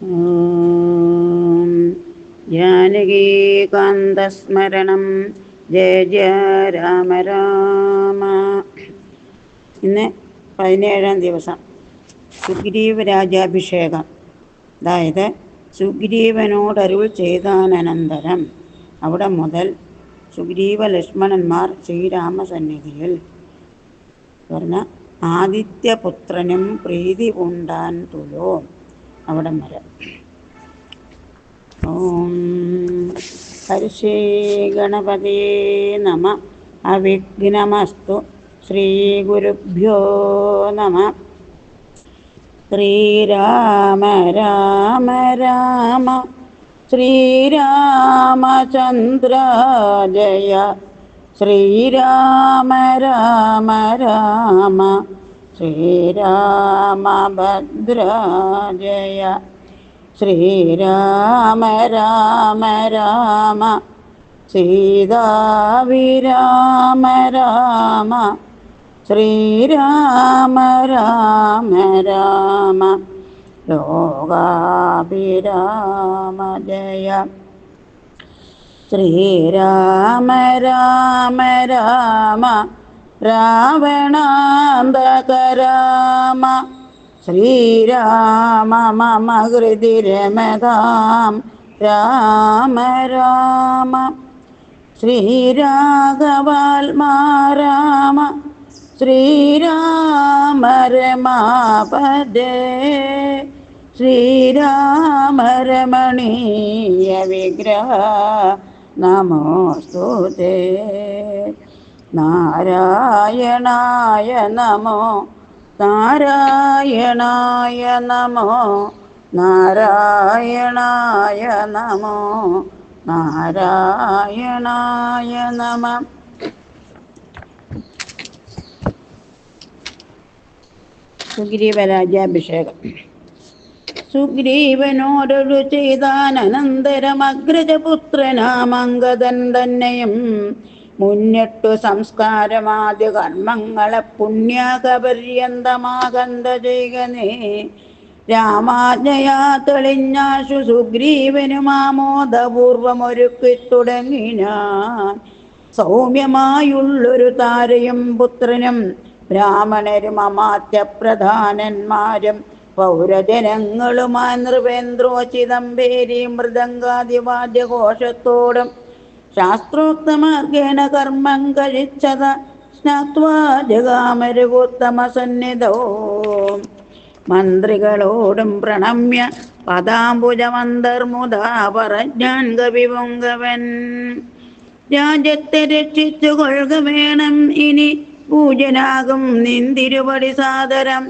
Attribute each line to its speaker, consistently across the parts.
Speaker 1: ഓം ജാനകീകാന്തസ്മരണം ജയ ജയ രാമ രാമ. ഇന്ന് 17-ാം ദിവസം സുഗ്രീവ രാജാഭിഷേകം. അതായത് സുഗ്രീവനോടരുൾ ചെയ്താനന്തരം അവിടെ മുതൽ സുഗ്രീവ ലക്ഷ്മണന്മാർ ശ്രീരാമസന്നിധിയിൽ പറഞ്ഞ ആദിത്യപുത്രനും പ്രീതി പൂണ്ടാൻ തുലോ അവിടെ വരെ. ഓം ഹരിശ്രീ ഗണപതേ നമ. അവിഘ്നമസ്തു. ശ്രീ ഗുരുഭ്യോ നമ. ശ്രീരാമ രാമ രാമ ശ്രീരാമചന്ദ്ര ജയ. ശ്രീരാമ രാമ രാമ ശ്രീരാമഭദ്ര ജയ. ശ്രീരാമ രാമ രാമ സീതാവിരാമ രാമ. ശ്രീരാമ രാമ രാമ ലോകാഭിരാമ ജയ. ശ്രീരാമ രാമ രാമ രാവണാന്തക രാമ. ശ്രീരാമ മമ ഹൃദി രമതാം രാമ രാമ. ശ്രീരാഘവാത്മാ രാമ. ശ്രീരാമ രമാപദേ. ശ്രീരാമ രമണീയ വിഗ്രഹ നമോസ്തുതേ. നാരായണായ നമോ നാരായണായ നമോ നാരായണായ നമോ നാരായണായ നമ. സുഗ്രീവ രാജാഭിഷേകം. സുഗ്രീവനോടൊരു ചെയ്താനന്തരം അഗ്രജപുത്രനാമംഗദൻ തന്നെയും മുന്നിട്ടു സംസ്കാരമാദ്യ കർമ്മങ്ങളെ പുണ്യാകപര്യന്തമാകന്ത ചെയ്കനേ. രാമാജ്ഞയാ തെളിഞ്ഞാശു സുഗ്രീവനും ആമോദപൂർവമൊരുക്കി തുടങ്ങിനാൻ. സൗമ്യമായുള്ളൊരു താരയും പുത്രനും ബ്രാഹ്മണരും അമാത്യപ്രധാനന്മാരും പൗരജനങ്ങളുമായി നൃപേന്ദ്രോചിതം പേരി മൃദംഗാദിവാദ്യഘോഷത്തോടും ശാസ്ത്രോക്തമാർഗേണ കർമ്മം കഴിച്ചത സ്നാത്വാ ജഗാമരുഗോത്തമ സന്നിധോ. മന്ത്രികളോടും പ്രണമ്യ പദാംബുജമന്തർമുദാ പറഞ്ഞാൻ കവിപുങ്കവൻ. രാജ്യത്തെ രക്ഷിച്ചു കൊള്ളുക വേണം ഇനി പൂജനാകും നിന്തിരുപടി സാദരം.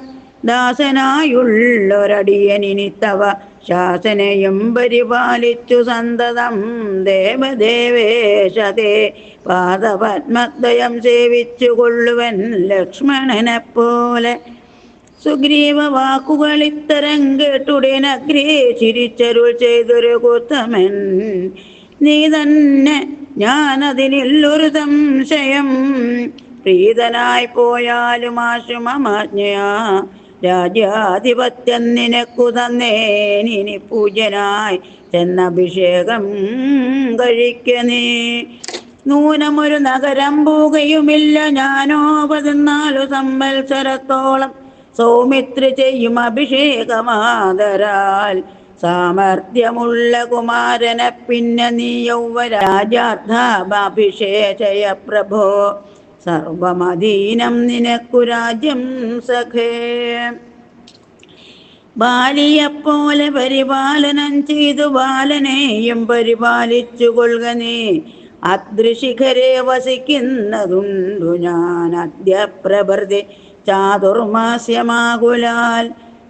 Speaker 1: ദാസനായുള്ളൊരടിയനിനി തവ ശാസനയും പരിപാലിച്ചു സന്തതം. ദേവദേവേശതേ പാദപത്മദ്വയം സേവിച്ചു കൊള്ളുവൻ ലക്ഷ്മണനെ പോലെ. സുഗ്രീവ വാക്കുകൾ ഇത്തരം കേട്ടുടനഗ്രേ ചിരിച്ചരുൾ ചെയ്തൊരു കൂത്തമൻ. നീ തന്നെ ഞാനതിനില്ലൊരു സംശയം. പ്രീതനായി പോയാലും ആശു മമാജ്ഞയാ രാജ്യാധിപത്യം നിനക്കു തന്നേനിനി പൂജ്യനായി ചെന്നഭിഷേകം കഴിക്കനേ. നൂനമൊരു നഗരം പോവുകയുമില്ല ഞാനോ 14 സംവത്സരത്തോളം. സൗമിത്രി ചെയ്യും അഭിഷേകമാതരാൽ സാമർഥ്യമുള്ള കുമാരനെ പിന്നെ നീ യൗവരാജാർത്ഥാഭിഷേചയ പ്രഭോ. സർവമധീനം നിനക്കു രാജ്യം സഖേ. ബാലിയെപ്പോലെ പരിപാലനം ചെയ്തു ബാലനെയും പരിപാലിച്ചു കൊള്ളുക നീ. അദൃശിഖരെ വസിക്കുന്നതുണ്ടു ഞാൻ അദ്യ പ്രഭൃതി ചാതുർമാസ്യമാകുലാൽ.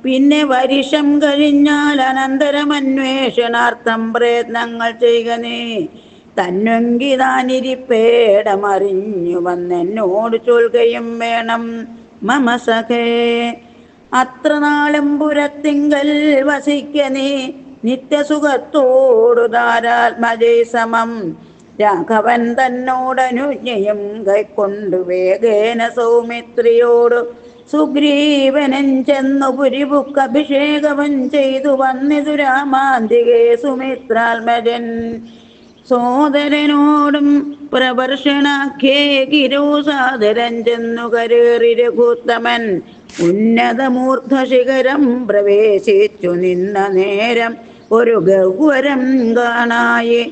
Speaker 1: പിന്നെ വരിഷം കഴിഞ്ഞാൽ അനന്തരം അന്വേഷണാർത്ഥം പ്രയത്നങ്ങൾ ചെയ്യുക നീ. തന്നെങ്കി താനിരിപ്പേടമറിഞ്ഞു വന്നെന്നോട് ചൊൽകയും വേണം മമ സഖേ. അത്ര നാളും പുരത്തിങ്കൽ വസിക്ക നീ നിത്യസുഖത്തോടു ധാരാത്മജയ സമം. രാഘവൻ തന്നോടനുജ്ഞയും കൈക്കൊണ്ടു വേഗേന സൗമിത്രിയോട് സുഗ്രീവനും ചെന്നു പുരിപുക്കഭിഷേകവും ചെയ്തു വന്നിതു രാമാന്തികേ സുമിത്രാത്മജൻ. സോദരനോടും പ്രവർഷണാഖ്യേ ഗിരുസാദരം ചെന്നു കരേറി രഘുത്തമൻ. ഉന്നതമൂർധശിഖരം പ്രവേശിച്ചു നിന്ന നേരം ഒരു ഗഹ്വരം കാണായി.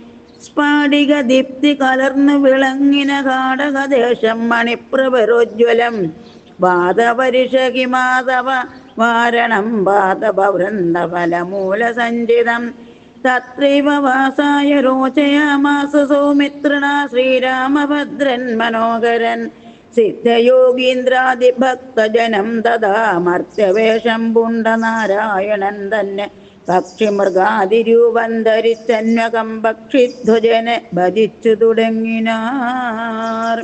Speaker 1: സ്ഫാടിക ദീപ്തി കലർന്നു വിളങ്ങിന കാടകദേശം മണിപ്രഭരോജ്വലം. വാദപരിഷകിമാധവ വാരണം വാദപവൃന്ദഫലമൂല സഞ്ചിതം. തത്രൈവ വാസായ രോചയാമാസ സൗമിത്രണ ശ്രീരാമഭദ്രൻ മനോഹരൻ. സിദ്ധയോഗീന്ദ്രാദിഭക്തജനം തഥാ മർത്യവേഷം പൂണ്ട നാരായണൻ തന്നെ പക്ഷിമൃഗാതിരൂപം ധരിച്ചന്വകം പക്ഷിധ്വജനെ ഭജിച്ചു തുടങ്ങിനാർ.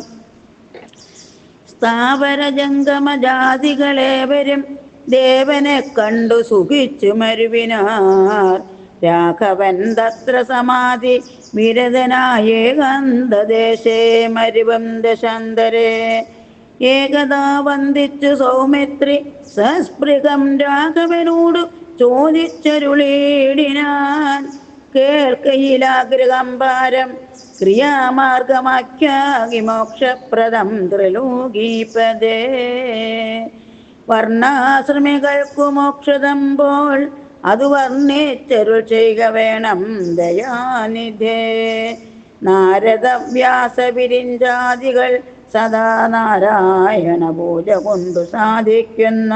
Speaker 1: സ്ഥാവര ജംഗമജാതികളേവരും ദേവനെ കണ്ടു സുഖിച്ചു മരുവിനാർ. രാഘവൻ തത്ര സമാധി വിരതനായേകാന്തദേശേ മരുവം ദശാന്തരേ. ഏകദാ വന്ദിച്ചു സൗമിത്രി സസ്പൃഹം രാഘവനോടു ചോദിച്ചരുളേടിനാൻ. കേൾക്കയിലാഗ്രഹം പാരം ക്രിയാമാർഗമാക്കി മോക്ഷപ്രദം ത്രിലോകീപദേ. വർണ്ണാശ്രമികൾക്കു മോക്ഷതമ്പോൾ അതു വർണ്ണിച്ചരുൾ ചെയ്യുക വേണം ദയാനിധേ. നാരദ വ്യാസ വിരിഞ്ചാദികൾ സദാ നാരായണ പൂജ കൊണ്ടു സാധിക്കുന്ന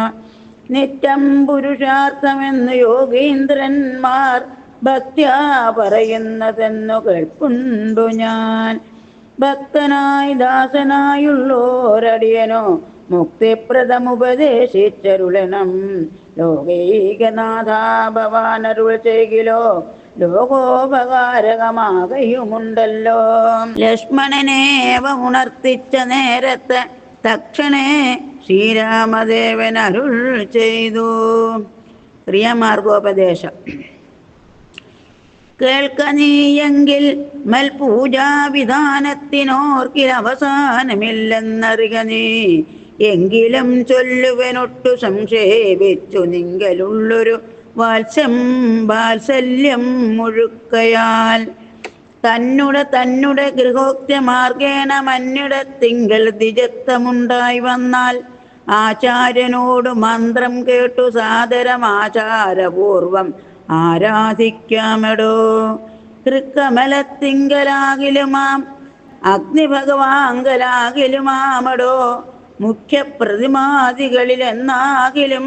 Speaker 1: നിത്യം പുരുഷാർത്ഥമെന്ന് യോഗീന്ദ്രന്മാർ ഭക്ത്യാ പറയുന്നതെന്നു കേൾപ്പുണ്ടു ഞാൻ. ഭക്തനായി ദാസനായുള്ളോരടിയനോ മുക്തിപ്രദമുപദേശിച്ചരുളണം. ലോകൈകനാഥ ഭവാനരുൾ ചെയ്കിലോ ലോകോപകാരകമാകയുമുണ്ടല്ലോ. ലക്ഷ്മണനേവ ഉണർത്തിച്ച നേരത്ത് തക്ഷണേ ശ്രീരാമദേവൻ അരുൾ ചെയ്തു. ക്രിയാമാർഗോപദേശം. കേൾക്ക നീയെങ്കിൽ മൽപൂജാവിധാനത്തിനോർക്കിൽ അവസാനമില്ലെന്നറിക നീ. എങ്കിലും ചൊല്ലുവനൊട്ടു സംക്ഷേപിച്ചു നിങ്കലുള്ളൊരു വാത്സല്യം മുഴുക്കയാൽ. തന്നുടെ ഗൃഹോക്തമാർഗേണ മന്നിടത്തിങ്കൽ ദ്വിജത്വമുണ്ടായി വന്നാൽ ആചാര്യനോട് മന്ത്രം കേട്ടു സാദരമാചാരപൂർവം ആരാധിക്കാമെടോ. തൃക്കമലത്തിങ്കലാകിലുമാം അഗ്നിഭഗവാങ്കലാകിലുമാമടോ. മുഖ്യപ്രതിമാദികളിലെന്നാകിലും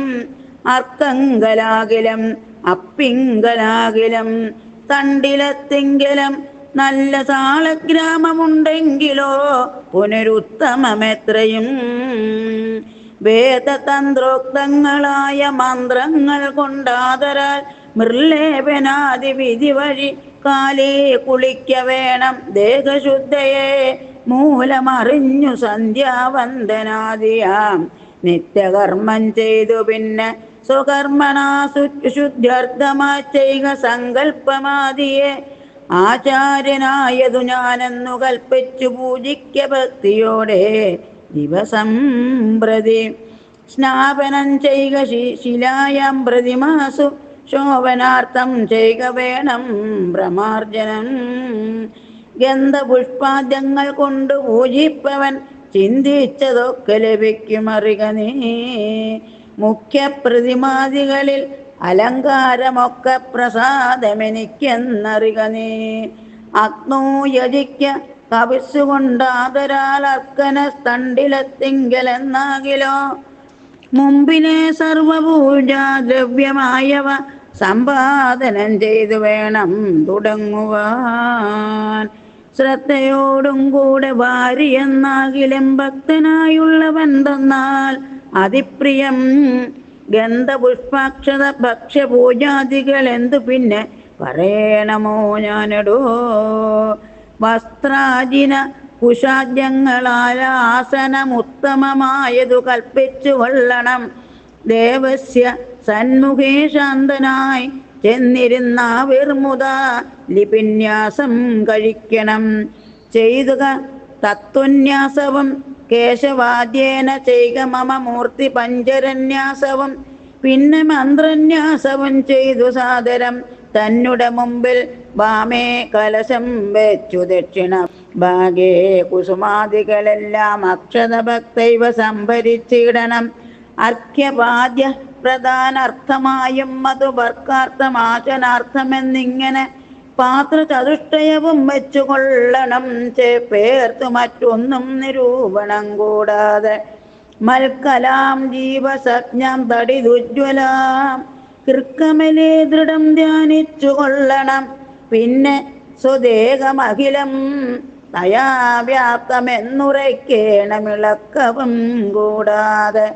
Speaker 1: അർക്കങ്കലാകിലും അപ്പിങ്കലാകിലും തണ്ടിലത്തിങ്കലും നല്ല സാളഗ്രാമമുണ്ടെങ്കിലോ പുനരുത്തമമെത്രയും. വേദതന്ത്രോക്തങ്ങളായ മന്ത്രങ്ങൾ കൊണ്ടാതരാൽ മൃലേപനാദി വിധി വഴി കാലേ കുളിക്ക വേണം. ദേഹശുദ്ധയെ മൂലമറിഞ്ഞു സന്ധ്യാവന്ദനാദിയാം നിത്യകർമ്മം ചെയ്തു പിന്നെ സ്വകർമ്മണാ ശുദ്ധ്യർത്ഥമായി ചെയ്യുക സങ്കല്പമാദിയെ. ആചാര്യനായതു ഞാനെന്നു കൽപ്പിച്ചു പൂജിക്ക ഭക്തിയോടെ ദിവസം പ്രതി. സ്നാപനം ചെയ്യുക ശിലായാം പ്രതിമാസു ശോഭനാർത്ഥം ചെയ്യുക വേണം ബ്രഹ്മാർജനം. ഗന്ധപുഷ്പാദ്യങ്ങൾ കൊണ്ട് പൂജിപ്പവൻ ചിന്തിച്ചതൊക്കെ ലഭിക്കുമറിക നീ. മുഖ്യപ്രതിമാദികളിൽ അലങ്കാരമൊക്കെ പ്രസാദമെനിക്കെന്നറിക നീ. അഗ്നോ യജിക്ക കവിസുകൊണ്ടാതരാൽ അർക്കന സ്തണ്ടിലത്തിങ്കലെന്നാകിലോ. മുമ്പിനെ സർവപൂജാദ്രവ്യമായവ സമ്പാദനം ചെയ്തു വേണം തുടങ്ങുവാൻ. ശ്രദ്ധയോടും കൂടെ ഭാര്യയെന്നാകിലും ഭക്തനായുള്ളവൻ തന്നാൽ അതിപ്രിയം. ഗന്ധപുഷ്പാക്ഷത ഭക്ഷ്യപൂജാദികൾ എന്തു പിന്നെ പറയണമോ ഞാനെടോ. വസ്ത്രാജിന കുശാദ്യങ്ങളാൽ ആസനമുത്തമമായതു കൽപ്പിച്ചു കൊള്ളണം. ദേവസ്യ സന്മുഖേ ശാന്തനായി ചെന്നിരുന്ന വിർമുത ലിപിന്യാസം കഴിക്കണം. ചെയ്തുക തത്വന്യാസവും കേശവാദ്യേന ചെയ്ക മമ മൂർത്തി പഞ്ചരന്യാസവും പിന്നെ മന്ത്രന്യാസവും ചെയ്തു സാദരം തന്നുടെ മുമ്പിൽ വാമേ കലശം വെച്ചു ദക്ഷിണ ഭാഗേ കുസുമാദികളെല്ലാം അക്ഷത ഭക്തൈവ സംഭരിച്ചിടണം. അർഘ്യപാദ്യ പ്രധാനാർത്ഥമായും മധുവർക്കാർത്ഥമാചനാർത്ഥമെന്നിങ്ങനെ പാത്രചതുഷ്ടയവും വെച്ചു കൊള്ളണം. ചേർത്ത് മറ്റൊന്നും നിരൂപണം കൂടാതെ മൽക്കലാം ജീവസജ്ഞാം തടിദുജ്വലാം കൃക്കമലേ ദൃഢം ധ്യാനിച്ചു കൊള്ളണം. പിന്നെ സ്വദേഹമഖിലം തയാ വ്യാപ്തമെന്നുറയ്ക്കേണമിളക്കവും കൂടാതെ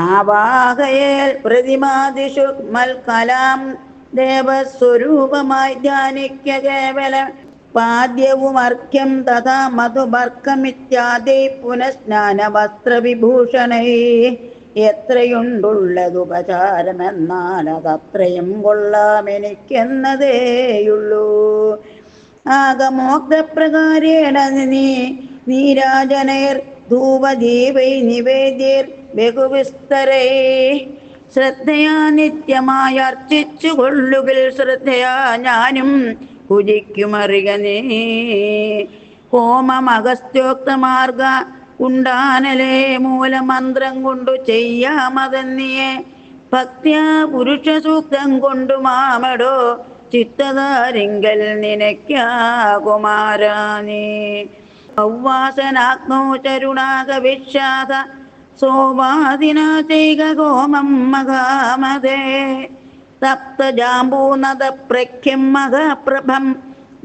Speaker 1: ആവാഹയേൽ പ്രതിമാദിഷു മൽക്കലാം ദേവസ്വരൂപമായി ധ്യാനിക്ക കേവലം. പാദ്യവും അർഘ്യം തഥാ മധുബർക്കമിത്യാദി പുനഃസ്നാന വസ്ത്രവിഭൂഷണൈ എത്രയുണ്ടുള്ളതുപചാരമെന്നാൽ അതത്രയും കൊള്ളാമെനിക്കെന്നതേയുള്ളൂ. ആകമോക്തപ്രകാരേണ നീരാജനൈർ ധൂപദീപൈ നിവേദ്യൈർ ബഹുവിസ്തരൈ ശ്രദ്ധയാ നിത്യമായി അർച്ചിച്ചു കൊള്ളുകിൽ ശ്രദ്ധയാ ഞാനും ഭുജിക്കുമറിക നീ. ഹോമമഗസ്ത്യോക്തമാർഗ കുണ്ടാനലേ മൂലമന്ത്രം കൊണ്ടു ചെയ്യാമതെന്നിയെ ഭക്ത്യാ പുരുഷസൂക്തം കൊണ്ടു മാമടോ ചിത്തതാരിങ്കൽ നിനയ്ക്കാ കുമാരാനീ. ഔവാസനാഗ്നോ ചരുണാകവിഷാദ സോവാദിനാ ചെയ്ക ഹോമം മഹാമതേ തപ്തജാംബൂനദ പ്രഖ്യം മഹാപ്രഭം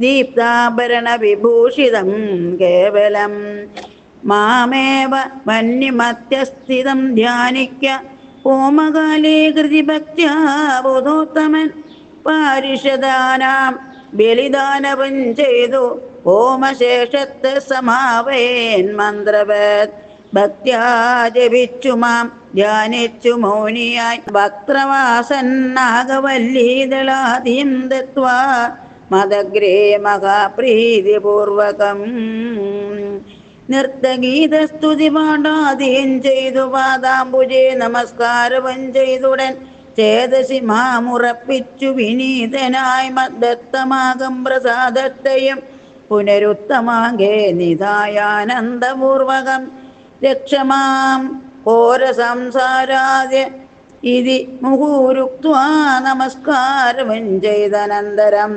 Speaker 1: ദീപ്താഭരണ വിഭൂഷിതം കേവലം. മാമേവ വന്യമത്യസ്ഥിതം ധ്യാനിക്ക ഹോമകാലേ കൃതിഭക്ത്യാ ബോധോത്തമൻ പാരിഷദാനാം ബലിദാനവും ചെയ്തു ഹോമശേഷത്തെ സമാവേൻ മന്ത്രവത് ഭക്ത്യാ ജപിച്ചു മാം ധ്യാനിച്ചു മൗനിയായി വക്രവാസന്നാഗവല്ലീദളാദിം ദത്വാ മദഗ്രേ മഹാപ്രീതിപൂർവകം നൃത്തഗീതസ്തുതി പാടാദിയും ചെയ്തു പാദാംബുജേ നമസ്കാരവും ചെയ്തുടൻ ചേതസി മാമുറപ്പിച്ചു വിനീതനായി മദ്ദത്തമാകം പ്രസാദത്തെയും പുനരുത്തമാകെ നിധായാനന്ദപൂർവകം രക്ഷമാം ഘോര സംസാരാദ്യ ഇതി മുഹൂരുക്ത്വാ നമസ്കാരവും ചെയ്തനന്തരം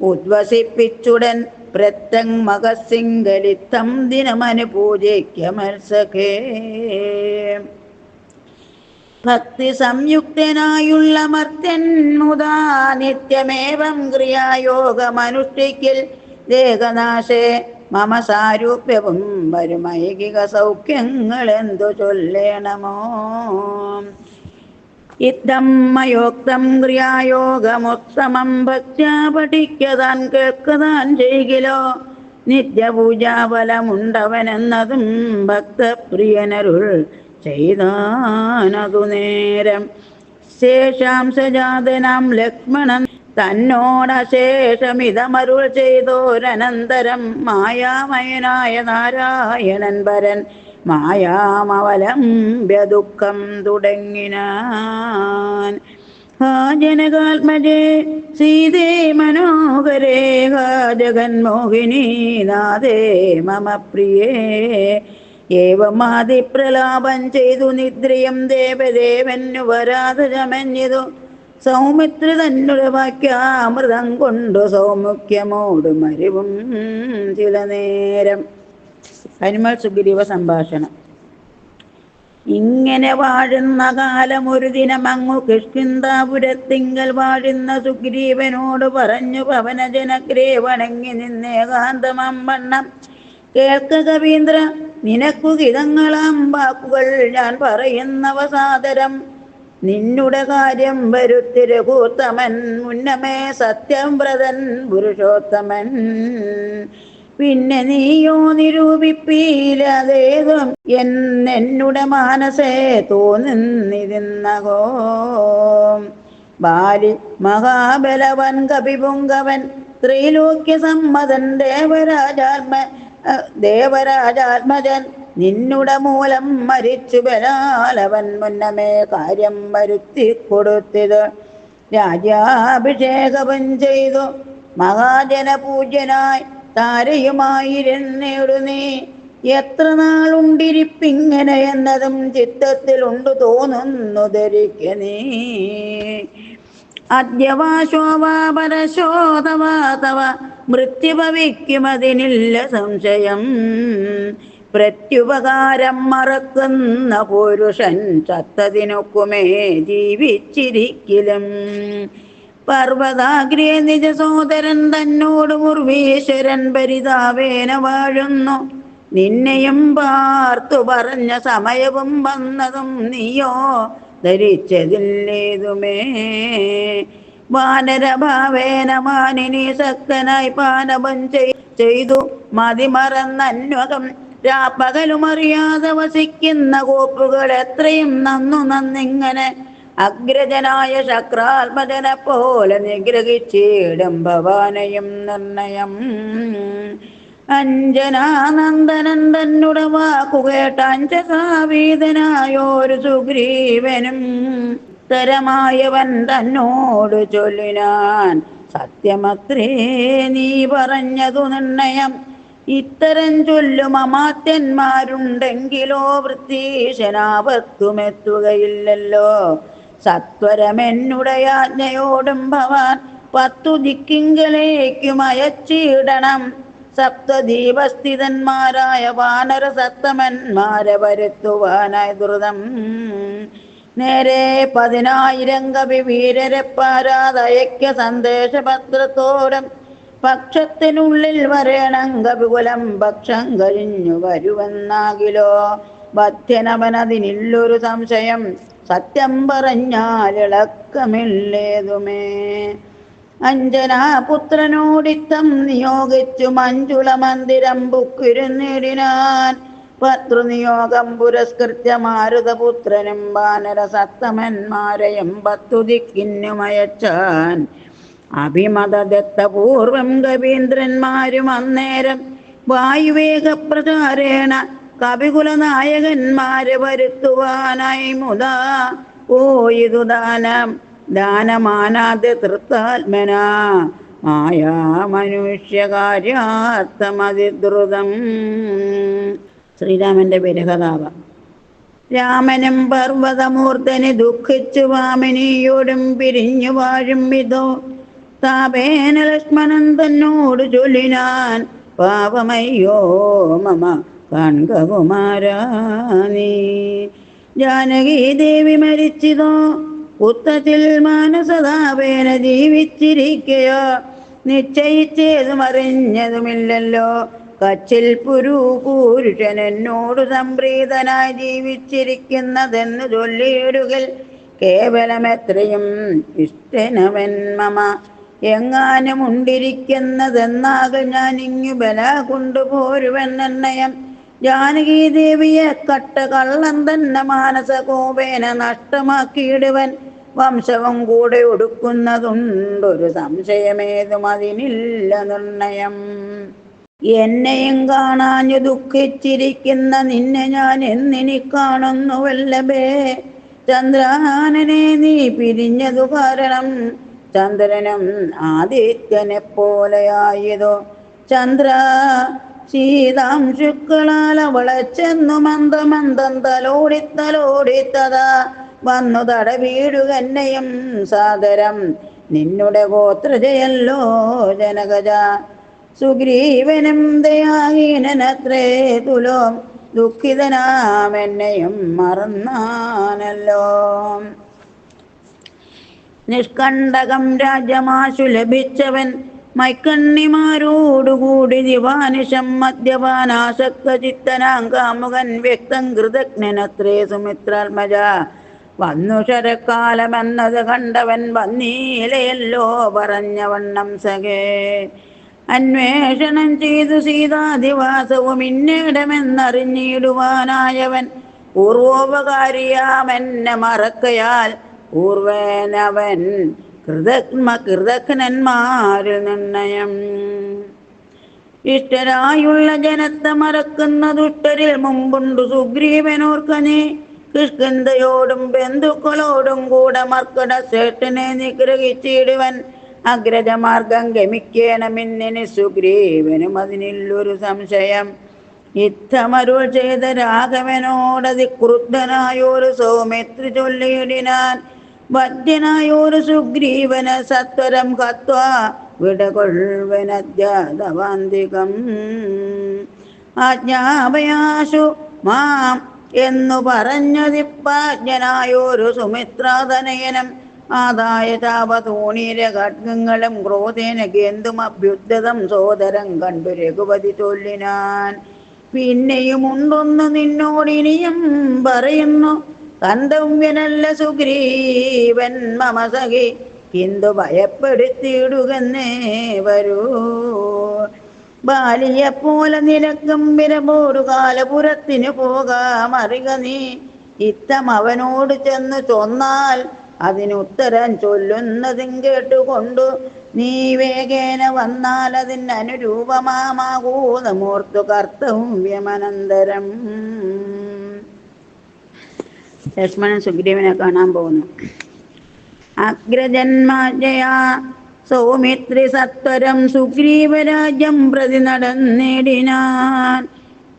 Speaker 1: ഉദ്വസിപ്പിച്ചുടൻ പ്രത്യങ് മകസിംഗലിത്തം ദിനമനു പൂജയ്ക്കമത്സഖേ. ഭക്തി സംയുക്തനായുള്ള മർത്യൻ മുതാ നിത്യമേവം ക്രിയായോഗമനുഷ്ഠിക്കിൽ ദേഹനാശേ മമ സാരൂപ്യവും വരുമൈകിക സൗഖ്യങ്ങൾ എന്തു ചൊല്ലേണമോ. ഇത്തം മയോക്തം ക്രിയായോഗമുത്തമം ഭക്ത്യാ പഠിക്കതാൻ കേൾക്കതാൻ ചെയ്കിലോ നിത്യപൂജാഫലമുണ്ടവനെന്നതും ഭക്തപ്രിയനരുൾ ചെയ്താനതു നേരം. ശേഷാംശജാതനാം ലക്ഷ്മണൻ തന്നോടശേഷമിതമരുൾ ചെയ്തോരനന്തരം മായാമയനായ നാരായണൻ വരൻ മായാമവലംബ്യ ദുഃഖം തുടങ്ങിനാൻ. ഹാ ജനകാത്മജേ സീതേ മനോഹരേ ഹാ ജഗന്മോഹിനീ നാദേ മമ പ്രിയേ ഏവമാതിപ്രലാപം ചെയ്തു നിദ്രയം ദേവദേവന്നു വരാതെ ചമഞ്ഞതു സൗമിത്ര തന്നെ വാക്യാമൃതം കൊണ്ടു സൗമുഖ്യമോട് മരുവും ചില നേരം. ഹനുമാൻ സുഗ്രീവ സംഭാഷണം. ഇങ്ങനെ വാഴുന്ന കാലം ഒരു ദിനമങ്ങു കിഷ്കിന്ധാപുരത്തിങ്കൽ വാഴുന്ന സുഗ്രീവനോട് പറഞ്ഞു പവനജനഗ്രേ വണങ്ങി നിന്നേകാന്തമാം വണ്ണം കേൾക്ക കവീന്ദ്ര, നിനക്കു ഹിതങ്ങളാം വാക്കുകൾ ഞാൻ പറയുന്നവ സാദരം. നിന്നുടെ കാര്യം വരുത്തി രഘൂത്തമൻ മുന്നമേ സത്യവ്രതൻ പുരുഷോത്തമൻ. പിന്നെ നീയോ നിരൂപിപ്പീലതേതും എന്നുടെ മാനസേ തോന്നിരുന്നകോ. ബാലി മഹാബലവൻ കപിപുങ്കവൻ ത്രൈലോക്യ സമ്മതൻ ദേവരാജാത്മജൻ നിന്നുടെ മൂലം മരിച്ചു ബലാലവൻ മുന്നമേ കാര്യം വരുത്തി കൊടുത്തത്. രാജ്യാഭിഷേകവും ചെയ്തു മഹാജനപൂജ്യനായി താരയുമായിരുന്നേടു നീ. എത്ര നാളുണ്ടിരിപ്പിങ്ങനെ എന്നതും ചിത്തത്തിലുണ്ടു തോന്നുന്നു ധരിക്ക നീ. അദ്യവാശോവാ പരശോധവാ തവ മൃത്യു ഭവിക്കുമതിനില്ല സംശയം. പ്രത്യുപകാരം മറക്കുന്ന പുരുഷൻ ചത്തതിനൊക്കുമേ ജീവിച്ചിരിക്കലും. പർവ്വതാഗ്രേ നിജ സോദരൻ തന്നോട് മുർവീശ്വരൻ പരിതാവേന വാഴുന്നു. നിന്നെയും പാർത്തു പറഞ്ഞ സമയവും വന്നതും നീയോ ധരിച്ചതില്ലേതുമേ. വാനരഭാവേന മാനിനി സക്തനായി പാനവം ചെയ്തു മതിമറന്നന്വകം രാപ്പകലുമറിയാതെ വസിക്കുന്ന കോപ്പുകൾ എത്രയും നന്നിങ്ങനെ അഗ്രജനായ ശക്രാത്മജനെ പോലെ നിഗ്രഹിച്ചിടും ഭവാനയും നിർണയം. അഞ്ജനാനന്ദനൻ തന്നുടെ വാക്കുകേട്ടഞ്ചസാവീതനായോരു സുഗ്രീവനും തരമായവൻ തന്നോട് ചൊല്ലിനാൻ. സത്യമത്രേ നീ പറഞ്ഞതു നിർണയം. ഇത്തരം ചൊല്ലും അമാത്യന്മാരുണ്ടെങ്കിലോ വൃത്തീശനാവർക്കുമെത്തുകയില്ലല്ലോ. സത്വരമെന്നുടെ ആജ്ഞയോടും ഭവാൻ 10 ദിക്കിങ്കലേക്കും അയച്ചിടണം. സപ്തദീപസ്ഥിതന്മാരായ വാനര സത്തമന്മാരെ വരുത്തുവാനായി ദ്രുതം. നേരെ 10,000 കവി വീരരെ പാരാതയക്ക സന്ദേശപത്രത്തോടും. പക്ഷത്തിനുള്ളിൽ വരേണം കവികുലം പക്ഷം കഴിഞ്ഞു വരുവെന്നാകിലോ. ബദ്ധ്യനവനതിനില്ലൊരു സംശയം. സത്യം പറഞ്ഞാലിളക്കമില്ലേതുമേ. അഞ്ജനാപുത്രനോടിത്തം നിയോഗിച്ചു മഞ്ജുള മന്ദിരം ബുക്കിരുന്നിടിനാൻ. പത്രുനിയോഗം പുരസ്കൃത്യ മാരുതപുത്രനും വാനര സത്തമന്മാരെയും 10 ദിക്കിന്നുമയച്ചാൻ. അഭിമതദത്തപൂർവം കവീന്ദ്രന്മാരും അന്നേരം വായുവേഗപ്രചാരേണ കവികുലനായകന്മാരെ വരുത്തുവാനായി മുതാ ഓയിതു ദാനമാനാദ്യ തൃപ്താത്മനാ മായാ മനുഷ്യകാര്യാർത്ഥമതിദ്രുതം. ശ്രീരാമന്റെ വിരഹതാപ. രാമനും പർവ്വതമൂർത്തന് ദുഃഖിച്ചു വാമിനിയോടും പിരിഞ്ഞു വാഴും വിധോ താപേന ലക്ഷ്മണൻ തന്നോട് ചൊല്ലിനാൻ. പാപമയ്യോ മമ കൺകുമാരാ നീ. ജാനകി ദേവി മരിച്ചിതോ ഉത്തത്തിൽ മാനസതാപേന ജീവിച്ചിരിക്കയോ. നിശ്ചയിച്ചതും അറിഞ്ഞതുമില്ലല്ലോ. കച്ചിൽ പുരുഷൻ എന്നോട് സംപ്രീതനായി ജീവിച്ചിരിക്കുന്നതെന്ന് ചൊല്ലിയിടുകിൽ കേവലം എത്രയും ഇഷ്ടനവൻ മമ. എങ്ങാനും ഉണ്ടിരിക്കുന്നതെന്നാകെ ഞാൻ ഇങ്ങു ബല കൊണ്ടുപോരുവൻ നിർണയം. ജാനകി ദേവിയെ കട്ട കള്ളം തന്നെ മാനസകോപേന നഷ്ടമാക്കിയിടുവൻ. വംശവും കൂടെ ഒടുക്കുന്നതുണ്ടൊരു സംശയമേതും അതിനില്ല നിർണയം. എന്നെയും കാണാഞ്ഞു ദുഃഖിച്ചിരിക്കുന്ന നിന്നെ ഞാൻ എന്നിനി കാണുന്നു വല്ലഭേ. ചന്ദ്രാനനെ നീ പിരിഞ്ഞതു കാരണം ചന്ദ്രനും ആദിത്യനെ പോലെയായതോ. ചന്ദ്ര ശീതാംശുക്കളാൽ അവളെ ചെന്നു മന്ദമന്ദം തലോടിത്തതാ വന്നു തടവീടുകന്നെയും സാദരം. നിന്നുടെ ഗോത്രജയല്ലോ ജനകജ. സുഗ്രീവനും ദയാഹീനനത്രേ തുലോ ദുഃഖിതനാമെന്നെയും മറന്നാനല്ലോ. നിഷ്കണ്ടകം രാജ്യമാശു ലഭിച്ചവൻ മൈക്കണ്ണിമാരോടുകൂടി ദിവാനിശം മദ്യപാനാസക്ത ചിത്തനാം കാമുകൻ വ്യക്തം കൃതജ്ഞനത്രേ സുമിത്രാത്മജ. വന്നു ശരക്കാലമെന്നത് കണ്ടവൻ വന്നീലയല്ലോ പറഞ്ഞവണ്ണം സഖേ. അന്വേഷണം ചെയ്തു സീതാധിവാസവും ഇന്നിടമെന്നറിഞ്ഞിടുവാനായവൻ പൂർവോപകാരിയാമെന്നെ മറക്കയാൽ പൂർവേനവൻ കൃതജ്ഞന്മാരിൽ നിർണയം. ഇഷ്ടരായുള്ള ജനത്തെ മറക്കുന്ന ദുഷ്ടരിൽ മുമ്പുണ്ടു സുഗ്രീവനോർക്കനെ. കിഷ്കിന്ധയോടും ബന്ധുക്കളോടും കൂടെ മർക്കട ശ്രേഷ്ഠനെ നിഗ്രഹിച്ചിടുവൻ. അഗ്രജമാർഗം ഗമിക്കേണമെന്നിനി സുഗ്രീവനും അതിനില്ലൊരു സംശയം. യുദ്ധമരുൾ ചെയ്ത രാഘവനോടതിക്രുദ്ധനായൊരു സൗമിത്രി ചൊല്ലിയിടിനാൻ. വധ്യനായൊരു സുഗ്രീവന് സത്വരം ഹത്വാ വിടകൊൾവനദ്യാതവാന്തികം. ആജ്ഞാപയാശു മാം എന്നു പറഞ്ഞതിപ്പാജ്ഞനായൊരു സുമിത്രാതനയനം. ആദായ ചാപതൂണീര ഖഡ്ഗങ്ങളും ക്രോധേന കേന്തും അഭ്യുദ്ധതം സോദരം കണ്ടു രഘുപതി ചൊല്ലിനാൻ. പിന്നെയും ഉണ്ടൊന്നു നിന്നോടിനിയും പറയുന്നു, കന്തവ്യനല്ല സുഗ്രീവൻ മമ സഖി, കിന്തു ഭയപ്പെടുത്തിയിടുകന്നേ വരൂ. ബാലിയെപ്പോലെ നിലഗംഭീരമോടു കാലപുരത്തിനു പോകാമറിക നീ. ഇത്തം അവനോട് ചെന്ന് ചൊന്നാൽ അതിനുത്തരം ചൊല്ലുന്നതും കേട്ടുകൊണ്ടു നീ വേഗേന വന്നാൽ അതിനനുരൂപമാകൂതമോർത്തു കർത്തവ്യമനന്തരം. ലക്ഷ്മണൻ സുഗ്രീവനെ കാണാൻ പോകുന്നു. അഗ്രജന്മാജയാ സൗമിത്രി സത്വരം സുഗ്രീവരാജ്യം പ്രതി നടന്നേടിനാൻ.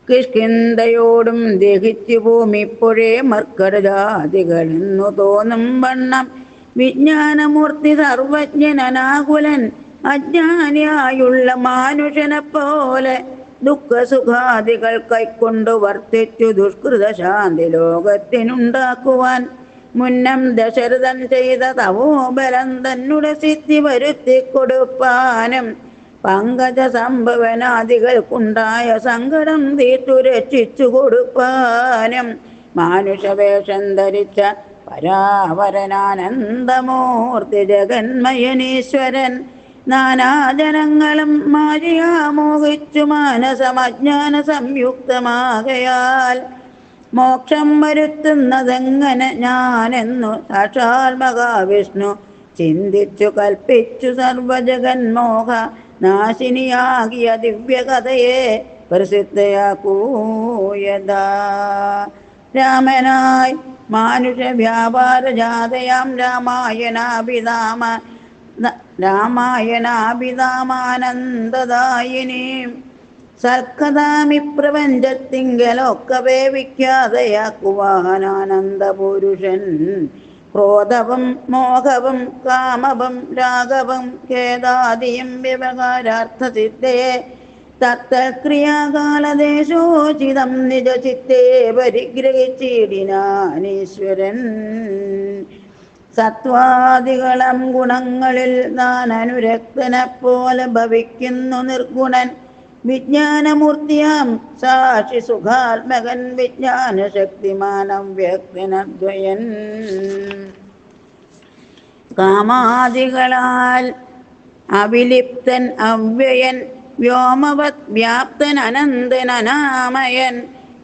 Speaker 1: കിഷ്കിന്ധയോടും ദഹിച്ചു ഭൂമിപ്പോഴേ മർക്കടജാതികളെന്നു തോന്നും വണ്ണം. വിജ്ഞാനമൂർത്തി സർവജ്ഞനാകുലൻ അജ്ഞാനിയായുള്ള മാനുഷനെപ്പോലെ ദുഃഖസുഖാദികൾ കൈക്കൊണ്ടു വർത്തിച്ചു ദുഷ്കൃത ശാന്തി ലോകത്തിനുണ്ടാക്കുവാൻ. മുന്നം ദശരഥൻ ചെയ്ത തപോബലം തന്നെ സിദ്ധി വരുത്തി കൊടുപ്പാനും പങ്കജ സംഭവനാദികൾക്കുണ്ടായ സങ്കടം തീർത്തു രക്ഷിച്ചു കൊടുപ്പാനും മാനുഷവേഷം ധരിച്ച പരാവരനാനന്ദമൂർത്തി ജഗന്മയനീശ്വരൻ നാനാജനങ്ങളും മായയാ മോഹിച്ചു മാനസമജ്ഞാന സംയുക്തമാകയാൽ മോക്ഷം വരുത്തുന്നതെങ്ങനെ ഞാനെന്നു സാക്ഷാൽ മഹാവിഷ്ണു ചിന്തിച്ചു കൽപ്പിച്ചു സർവജഗന്മോഹ നാശിനിയാകിയ ദിവ്യകഥയെ പ്രസിദ്ധയാക്കൂയതാ. രാമനായി മാനുഷ വ്യാപാര ജാതയാം രാമായണാഭിതാമാനന്ദദായിനീം സൽക്കഥാമി പ്രപഞ്ചത്തിങ്കലൊക്കവേ വിഖ്യാതയാക്കുവാനാനന്ദപുരുഷൻ. ക്രോധവും മോഹവും കാമവും രാഘവം ഖേദാദിയും വ്യവഹാരാർത്ഥസിദ്ധയെ തത്ക്രിയാകാലദേശോചിതം നിജചിത്തേ പരിഗ്രഹിച്ചിടിനാനീശ്വരൻ. സത്വാദികളം ഗുണങ്ങളിൽ താൻ അനുരക്തനെ പോലെ ഭവിക്കുന്നു നിർഗുണൻ. വിജ്ഞാനമൂർത്തിയാം സാക്ഷി സുഖാത്മകൻ വിജ്ഞാനശക്തിമാനം വ്യക്തനദ്വയൻ. കാമാദികളാൽ അവിലിപ്തൻ അവ്യയൻ വ്യോമവത് വ്യാപ്തൻ അനന്തൻ അനാമയൻ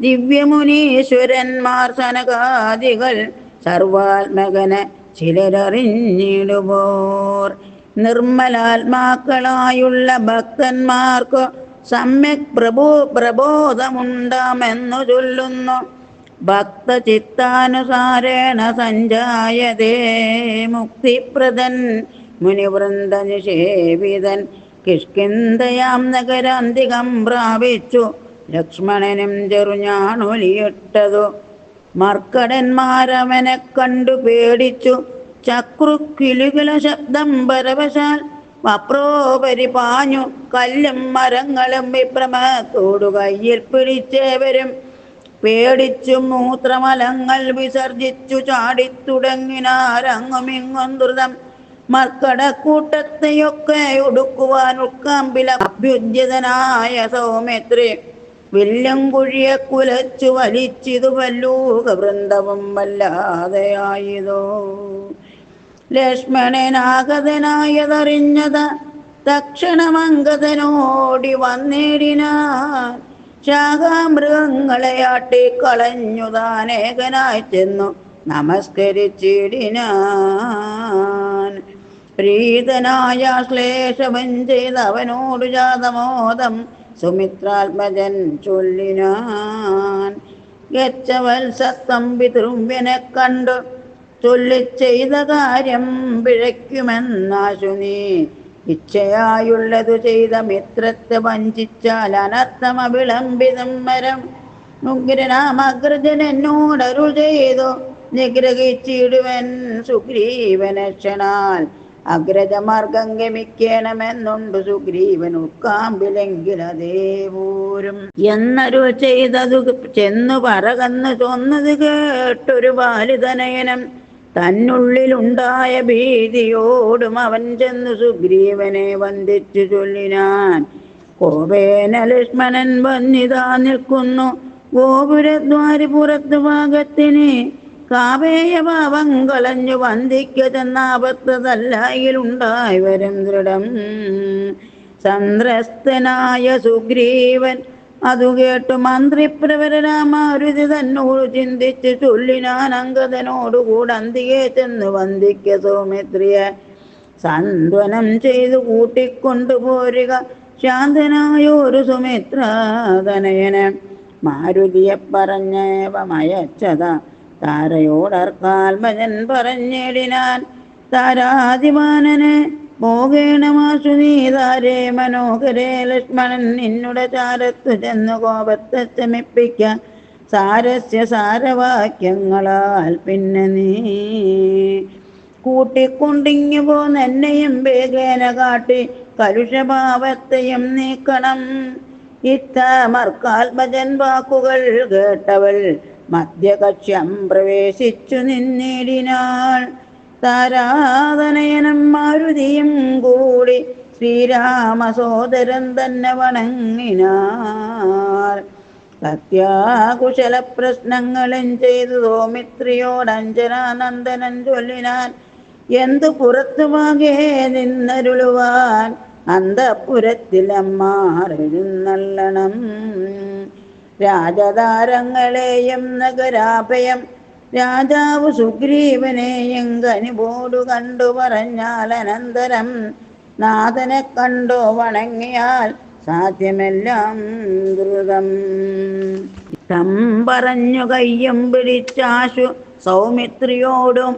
Speaker 1: ദിവ്യമുനീശ്വരന്മാർ സനകാദികൾ സർവാത്മകന് ചിലരറിഞ്ഞിടുവോർ. നിർമ്മലാത്മാക്കളായുള്ള ഭക്തന്മാർക്ക് സമ്യക് പ്രബോധമുണ്ടാമെന്നു ചൊല്ലുന്നു. ഭക്തചിത്താനുസാരേണ സഞ്ജായതേ മുക്തിപ്രദൻ മുനിവൃന്ദ നിഷേവിതൻ. കിഷ്കിന്ധയാം നഗരാന്തികം പ്രാപിച്ചു ലക്ഷ്മണനും ചെറുഞാണൊലിയിട്ടതു. മർക്കടന്മാരവനെ കണ്ടു പേടിച്ചു ചക്രുക്കിലുകില ശബ്ദം പരവശാൽ വപ്രോപരി പാഞ്ഞു കല്ലും മരങ്ങളും വിഭ്രമത്തോടു കയ്യിൽ പിടിച്ചേവരും പേടിച്ചു മൂത്രമലങ്ങൾ വിസർജിച്ചു ചാടിത്തുടങ്ങിനാരങ്ങുമിങ്ങും ദ്രുതം. മർക്കടക്കൂട്ടത്തെയൊക്കെ ഒടുക്കുവാൻ ഉൾക്കാമ്പില അഭ്യുജ്യതനായ സൗമിത്രി വില്ലും കുഴിയെ കുലച്ചു വലിച്ചിതു വല്ലൂക വൃന്ദവും വല്ലാതെയായതോ. ലക്ഷ്മണനാഗതനായതറിഞ്ഞത തക്ഷണമംഗതനോടി വന്നേടിനാൻ. ശാഖാമൃഗങ്ങളെ ആട്ടിക്കളഞ്ഞു താനേകനായി ചെന്നു നമസ്കരിച്ചിടിനാൻ. പ്രീതനായ ശ്ലേഷവും ചെയ്തവനോടു ജാതമോദം സുമിത്രാത്മജൻ ചൊല്ലിനാൻ. ഗച്ഛവത്സത്തം പിതൃവ്യനെ കണ്ടു ചൊല്ലിച്ചെയ്ത കാര്യം പിഴയ്ക്കുമെന്നാശു നീ. ഇച്ഛയായുള്ളതു ചെയ്ത മിത്രത്തെ വഞ്ചിച്ചാൽ അനർത്ഥമവിളംബിതം വരം. ഉഗ്രനാമഗ്രജൻ എന്നോടരുൾ ചെയ്തു നിഗ്രഹിച്ചിടുവൻ സുഗ്രീവനക്ഷണാൽ. അഗ്രജമാർഗം ഗമിക്കണമെന്നുണ്ട് സുഗ്രീവൻ ഉൾക്കാമ്പിലെങ്കിലതേപോരും എന്നരുൾ ചെയ്തതു ചെന്നു പറകന്നു ചൊന്നത് കേട്ടൊരു ബാലിതനയനം. തന്നുള്ളിലുണ്ടായ ഭീതിയോടും അവൻ ചെന്നു സുഗ്രീവനെ വന്ദിച്ചു ചൊല്ലിനാൻ. കോപേന ലക്ഷ്മണൻ വന്നിതാ നിൽക്കുന്നു ഗോപുരദ്വാരി പുറത്തു ഭാഗത്തിന്. കാവേയ പാപം കളഞ്ഞു വന്ദിക്ക ചെന്നാപത്തതല്ലായിലുണ്ടായി വരും ദൃഢം. സന്ത്രസ്തനായ സുഗ്രീവൻ അതു കേട്ടു മന്ത്രിപ്രവരരാമാരുതി തന്നോട് ചിന്തിച്ച് ചൊല്ലിനാൻ. അങ്കദനോടുകൂടെ അന്തികെ ചെന്ന് വന്ദിക്ക സൗമിത്രിയെ സാന്ത്വനം ചെയ്തു കൂട്ടിക്കൊണ്ടുപോരുക ശാന്തനായൊരു സുമിത്രാതനയനെ. മാരുതിയെ പറഞ്ഞേവമയച്ചത താരയോടർക്കാൽമജൻ പറഞ്ഞിടിനാൻ. താരാതിമാനനെ മോകേണമാശു നീ താരേ മനോഹരേ. ലക്ഷ്മണൻ നിന്നുടെ ചാരത്തു ചെന്നു കോപത്തെ ശമിപ്പിക്കാൻ സാരസ്യ സാരവാക്യങ്ങളാൽ പിന്നെ നീ കൂട്ടിക്കൊണ്ടിങ്ങു പോന്നെന്നെയും വേഗേന കാട്ടി കലുഷഭാവത്തെയും നീക്കണം. ഇത്തമർക്കാത്മജൻ വാക്കുകൾ കേട്ടവൾ മധ്യകക്ഷ്യം പ്രവേശിച്ചു നിന്നിടിനാൾ. താരാതനയനം മാരുതിയും കൂടി ശ്രീരാമസോദരൻ തന്നെ വണങ്ങിനാൾ. സത്യാകുശല പ്രശ്നങ്ങളും ചെയ്തു സൗമിത്രിയോടഞ്ജനാനന്ദനൻ ചൊല്ലിനാൻ. എന്തു പുറത്തുമാകെ നിന്നരുളുവാൻ അന്തഃപുരത്തിലമ്മാർ എഴുന്നള്ളണം. രാജതാരങ്ങളെയും നഗരാഭയം രാജാവ് സുഗ്രീവനെയും കനിവോടു കണ്ടു പറഞ്ഞാൽ അനന്തരം നാഥനെ കണ്ടോ വണങ്ങിയാൽ സാധ്യമെല്ലാം ദ്രുതം. തം പറഞ്ഞു കയ്യും പിടിച്ചാശു സൗമിത്രിയോടും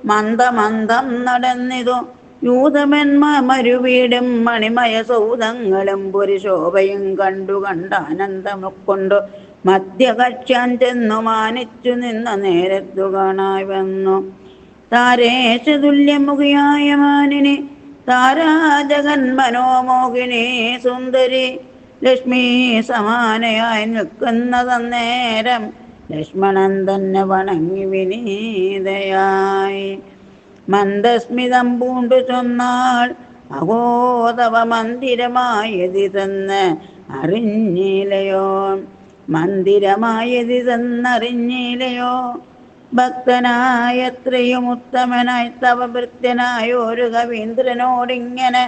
Speaker 1: മന്ദമന്ദം നടന്നിതു. യൂതമന്മാരുവീടും മണിമയ സൗധങ്ങളും പുരുശോഭയും കണ്ടു കണ്ടാനന്ദം ഉൾക്കൊണ്ടു മധ്യകക്ഷ്യാൻ ചെന്നു മാനിച്ചു നിന്ന നേരത്തു കാണായി വന്നു. താരേശതുല്യമുഖിയായ മാനിനി താരാജഗൻ മനോമോഹിനി സുന്ദരി ലക്ഷ്മി സമാനയായി നിൽക്കുന്നതന്നേരം ലക്ഷ്മണൻ തന്നെ വണങ്ങി വിനീതയായി മന്ദസ്മിതം പൂണ്ടു ചൊന്നാൾ. അഗോതവ മന്ദിരമായതിതെന്ന് അറിഞ്ഞില്ലയോ, മന്ദിരമായതിതെന്നറിഞ്ഞില്ലയോ. ഭക്തനായത്രയും ഉത്തമനായി തവ ഭൃത്യനായ ഒരു കവീന്ദ്രനോടിങ്ങനെ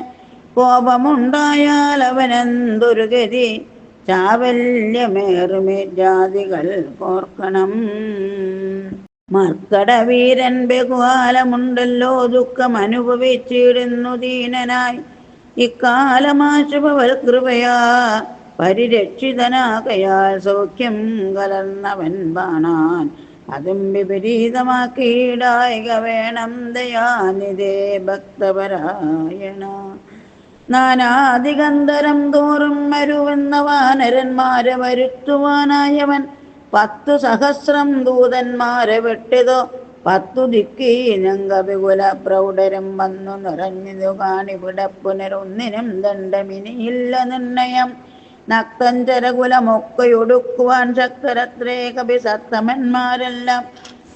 Speaker 1: കോപമുണ്ടായാൽ അവനെന്തൊരു ഗതി. ചാവല്യമേറുമേ ജാതികൾ കോർക്കണം. മർക്കടവീരൻ ബഹുകാലമുണ്ടല്ലോ ദുഃഖം അനുഭവിച്ചിടുന്നു ദീനനായി. ഇക്കാലമാശുഭവൽ കൃപയാ പരിരക്ഷിതനാകയാൽ സൗഖ്യം കലർന്നവൻ ബാണാൻ അതും വിപരീതമാക്കിയിടായിക വേണം ദയാനിധേ ഭക്തപരായണ. നാനാദിഗന്ധരം തോറും മരുവെന്ന വാനരന്മാരെ വരുത്തുവാനായവൻ 10 സഹസ്രം ദൂതന്മാരെ വെട്ടിതോ. 10 ദിക്കീനങ്കവികുല പ്രൗഢരും വന്നു നിറഞ്ഞതു കാണിവിടെ പുനരൊന്നിനും ദണ്ഡമിനിയില്ല നിർണയം. നക്തഞ്ചരകുലമൊക്കെയൊടുക്കുവാൻ ശക്തരത്രേ കവി സത്തമന്മാരെല്ലാം.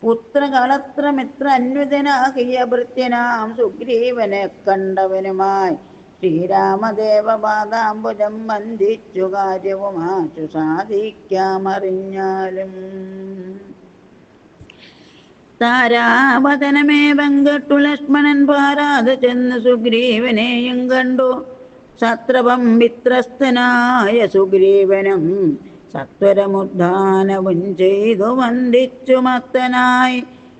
Speaker 1: പുത്രകളത്രമിത്ര അന്വിതനാകിയ ഭൃത്യനാം സുഗ്രീവനെ കണ്ടവനുമായി ശ്രീരാമദേവപാദാംബുജം വന്ദിച്ചു കാര്യവുമാശു സാധിക്കാമറിഞ്ഞാലും. താരാവതനമേ വെങ്കട്ടു ലക്ഷ്മണൻ പാരാതെ ചെന്ന് സുഗ്രീവനെയും കണ്ടു. സത്രപം വിത്രസ്തനായ സുഗ്രീവനും സത്വരമുദ്ധാനവും ചെയ്തു വന്ദിച്ചു മത്തനായി.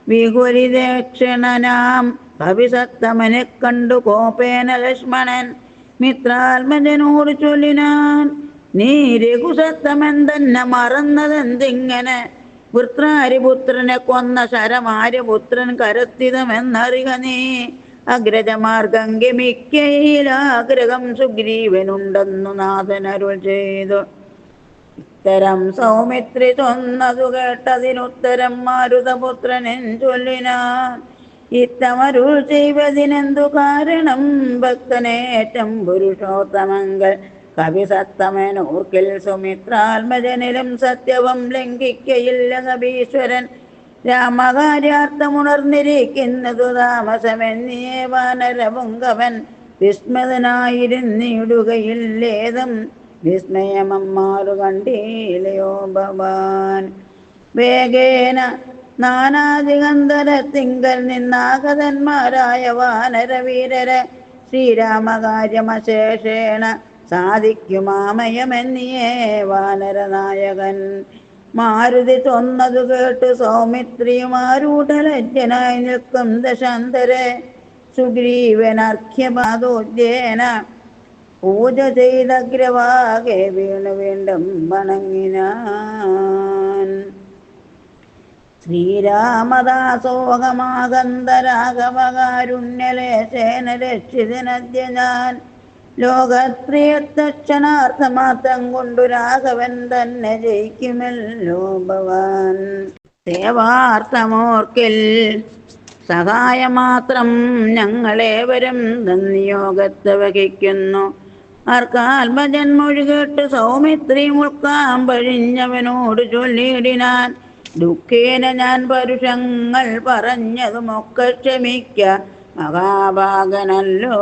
Speaker 1: വികുലിതേക്ഷണനാം കവിസത്തമനെ കണ്ടു കോപേന ലക്ഷ്മണൻ മിത്രാത്മജനോട് ചൊല്ലിനാൻ. നീ രഘുസത്തമെന്തന്നെ മറന്നതെന്തിങ്ങനെ? വൃത്രാരിപുത്രനെ കൊന്ന ശരമാര്യപുത്രൻ കരസ്ഥിതമെന്നറിക നീ. അഗ്രജമാർഗം ഗമിക്കയിലാഗ്രഹം സുഗ്രീവനുണ്ടെന്നു നാഥനരുൾ ചെയ്തു. ഇത്തരം സൗമിത്രി ചൊന്നതു കേട്ടതിനുത്തരം മാരുതപുത്രനെൻ ചൊല്ലിനാൻ. ഇത്തമരുൾ ചെയ്വതിനെന്തു കാരണം? ഭക്തനേറ്റം പുരുഷോത്തമങ്ങൾ കവിസത്തമനോർക്കിൽ സുമിത്രാത്മജനിലും സത്യവും ലംഘിക്കയില്ല കവീശ്വരൻ. രാമകാര്യാർത്ഥമുണർന്നിരിക്കുന്നതു താമസമെന്നിയേ വാനരപുങ്കവൻ വിസ്മൃതനായിരുന്നിടുകയില്ലേതും വിസ്മയമമ്മാറു കണ്ടീലയോ ഭവാൻ. വേഗേന നാനാദിഗന്ധരത്തിങ്കൽ നിന്നാഗതന്മാരായ വാനരവീരരെ ശ്രീരാമകാര്യമശേഷേണ സാധിക്കുമാമയമെന്നിയേ വാനരനായകൻ. മാരുതി ചൊന്നതു കേട്ട് സൗമിത്രിയുമാരൂഢലജ്ജനായി നിൽക്കും ദശാന്തരെ സുഗ്രീവനർഘ്യപാദോദ്യേന പൂജ ചെയ്തഗ്രവാകെ വീണു വീണ്ടും വണങ്ങിനാൻ. ശ്രീരാമദാസോഹമാകന്ധരാഘവകാരുണ്യലേശേന രക്ഷിതനദ്യ ഞാൻ. ലോകത്രിയത്തക്ഷണാർത്ഥമാത്രം കൊണ്ടു രാഘവൻ തന്നെ ജയിക്കുമല്ലോ ഭവാൻ. സേവാർത്ഥമോർക്കിൽ സഹായമാത്രം ഞങ്ങളേവരും നിയോഗത്തെ വഹിക്കുന്നു. ആർക്കാൽഭജൻ മൊഴി കേട്ട് സൗമിത്രി മുൾക്കാം പഴിഞ്ഞവനോട് ചൊല്ലിയിടിനാൻ. ദുഃഖേന ഞാൻ പരുഷങ്ങൾ പറഞ്ഞതുമൊക്കെ ക്ഷമിക്ക മഹാഭാഗനല്ലോ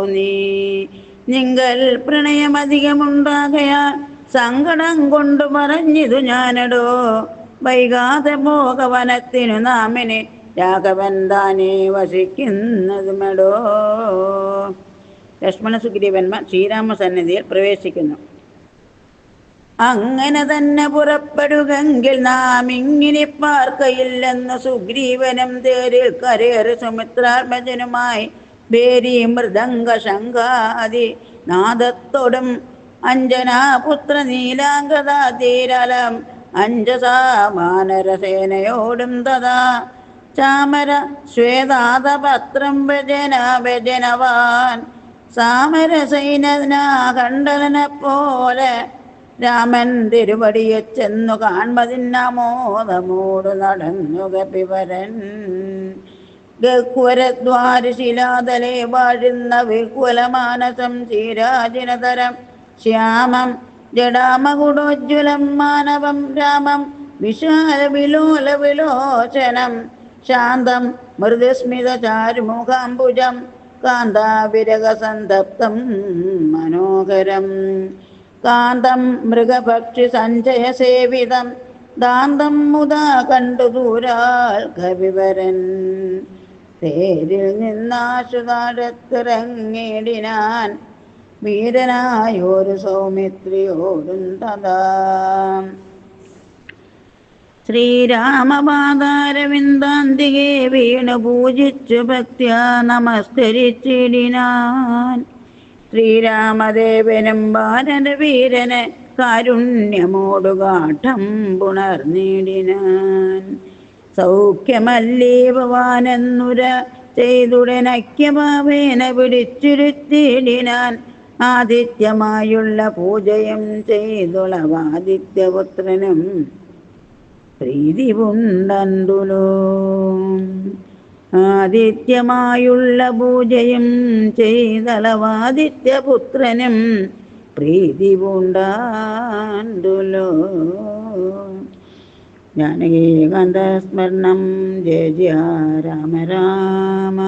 Speaker 1: നീ. നിങ്ങൾ പ്രണയമധികമുണ്ടാകയാൽ സങ്കടം കൊണ്ടു പറഞ്ഞിതു ഞാനടോ. വൈകാതെ മോഹവനത്തിനു നാമിനെ രാഘവൻ താനേ വസിക്കുന്നതുമെടോ. ലക്ഷ്മണ സുഗ്രീവന്മാർ ശ്രീരാമസന്നിധിയിൽ പ്രവേശിക്കുന്നു. അങ്ങനെ തന്നെ പുറപ്പെടുകെങ്കിൽ നാം ഇങ്ങിനി പാർക്കയില്ലെന്ന് സുഗ്രീവനും തേരിൽ കരേറി സുമിത്രാത്മജനുമായി ഭേരി മൃദംഗ ശംഖാദി നാദത്തോടും അഞ്ജനാപുത്ര നീലാംഗതാതീരലം അഞ്ജസാ വാനരസേനയോടും തഥാ ചാമര ശ്വേതാതപത്രം വ്യജനവാൻ സാമരസൈനനാ കണ്ഡലനെ പോലെ രാമൻ തിരുവടിയെ ചെന്നു കാൺമതിന്നമോദമോട് നടന്നു കപിവരൻ. ഗഹ്വരദ്വാരശിലാതലേ വാഴുന്ന വിഹ്വലമാനസം ശ്രീരാജിനതരം ശ്യാമം ജഡാമകുടോജ്വലം മാനവം രാമം വിശാല വിലോല വിലോചനം ശാന്തം മൃദുസ്മിത ചാരുമുഖാംബുജം കാന്താവിരകസന്തപ്തം മനോഹരം. കാന്തം മൃഗപക്ഷി സഞ്ജയസേവിതം ദാന്തം മുതാ കണ്ടു ദൂരാൽ കവിവരൻ. തേരിൽ നിന്നാശുതാഴത്തിറങ്ങിടിനാൻ വീരനായൊരു സൗമിത്രിയോടും തഥാ. ശ്രീരാമപാദാരവിന്ദാന്തികെ വീണു പൂജിച്ചു ഭക്ത്യാ നമസ്കരിച്ചിടിനാൻ. ശ്രീരാമദേവനും വാനരവീരന് കാരുണ്യമോടുകാഠം പുണർന്നിടിനാൻ. സൗഖ്യമല്ലീ ഭവാനെന്നുര ചെയ്തുടനൈക്യഭാവേന പിടിച്ചിരുത്തിയിടിനാൻ. ആദിത്യമായുള്ള പൂജയും ചെയ്തുളവാദിത്യപുത്രനും പ്രീതി പൂണ്ടണ്ടുലോ. ആദിത്യമായുള്ള പൂജയും ചെയ്തളവാദിത്യപുത്രനും പ്രീതി പൂണ്ടാണ്ടുലോ. ജാനകീകാന്തസ്മരണം. ജയ ജയ രാമ രാമ.